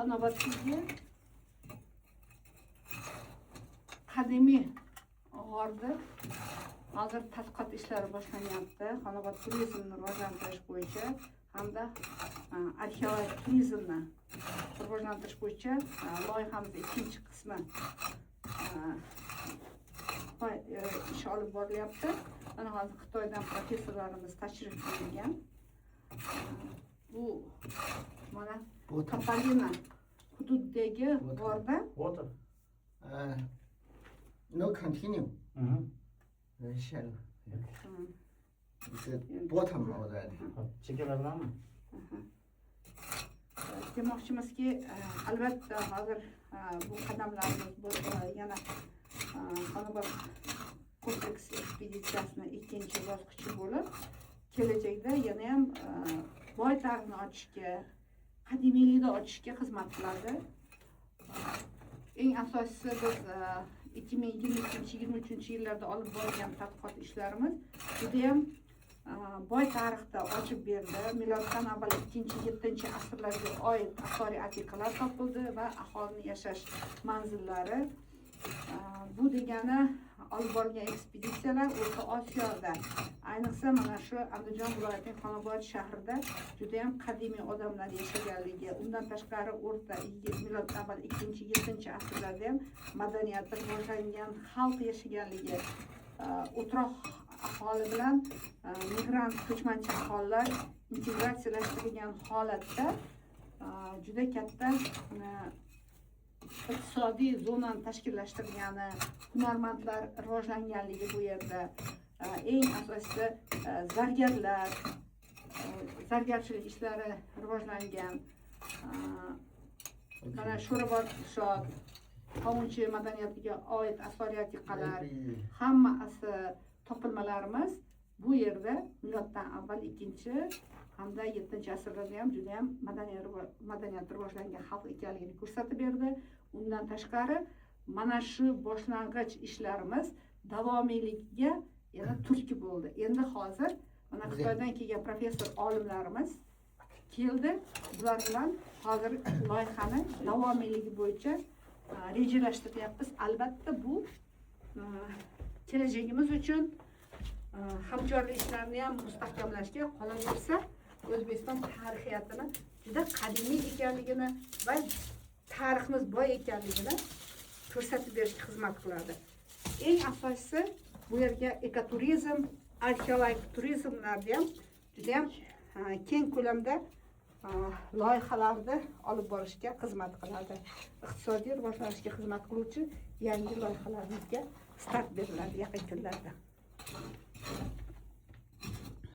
Xonobodga qadimiy g'orda hozir tadqiqot ishlari boshlanyapti. Xonobod turizmni rivojlantirish bo'yicha hamda arxeologik turizmni rivojlantirish bo'yicha loyihamiz ikkinchi qismi ish olib borilyapti. Mana hozir Xitoydan professorlarimiz tashrif buyurgan. Bu mana Kapalina hududidagi g'orda. Water. No, continue. Very shallow. It's at bottom already. Chekkalardanmi? Demoqchimizki, albatta hozir bu qadamlarimiz yana Xonobod kompleks ekspeditsiyasining ikkinchi bosqichi bo'lib, kelajakda yana ham boy tarixni ochishga, qadimiylikni ochishga xizmat qiladi. Eng asosiysi biz 2022-2023 yillarda olib borgan tadqiqot ishlarimiz juda ham boy tarixda ochib berdi. Miloddan avval 2-7 asrlarga oid asoriy atikalar topildi va aholini yashash manzillari. Bu degani olib borgan ekspeditsiyalar O'rta Osiyoda, ayniqsa mana shu Andijon viloyatining Xonobod shahrida juda ham qadimiy odamlar yashaganligi, undan tashqari miloddan avval 2-7 asrlarda ham madaniyati rivojlangan xalq yashaganligi, o'troq aholi bilan migrant ko'chmanchi aholilar integratsiyalashtirilgan holatda juda katta iqtisodiy zonani tashkillashtirgani, hunarmandlar rivojlanganligi bu yerda, eng asosiysi zargarchilik ishlari rivojlangan. Mana Sho'rabod Shod, Qovunchi madaniyatiga oid asoriy atikalar, hammasi topilmalarimiz bu yerda miloddan avval 2 hamda 7 asrlarda ham juda ham madaniyati rivojlangan xalq ekanligini ko'rsatib berdi. Undan tashqari mana shu boshlang'ich ishlarimiz davomiyligiga yana turtki bo'ldi. Endi hozir mana Xitoydan kelgan professor olimlarimiz keldi. Bular bilan hozir loyihani davomiyligi bo'yicha rejalashtiryapmiz. Albatta bu kelajagimiz uchun hamkorlik ishlarini ham mustahkamlashga, qolaversa O'zbekiston tarixiyatini juda qadimiy ekanligini va tariximiz boy ekanligini ko'rsatib berishga xizmat qiladi. Eng asosiysi bu yerga ekoturizm, arxeologik turizmlarni ham juda ham keng ko'lamda loyihalarni olib borishga xizmat qiladi. Iqtisodiy rivojlanishga xizmat qiluvchi yangi loyihalarimizga start beriladi yaqin kunlarda.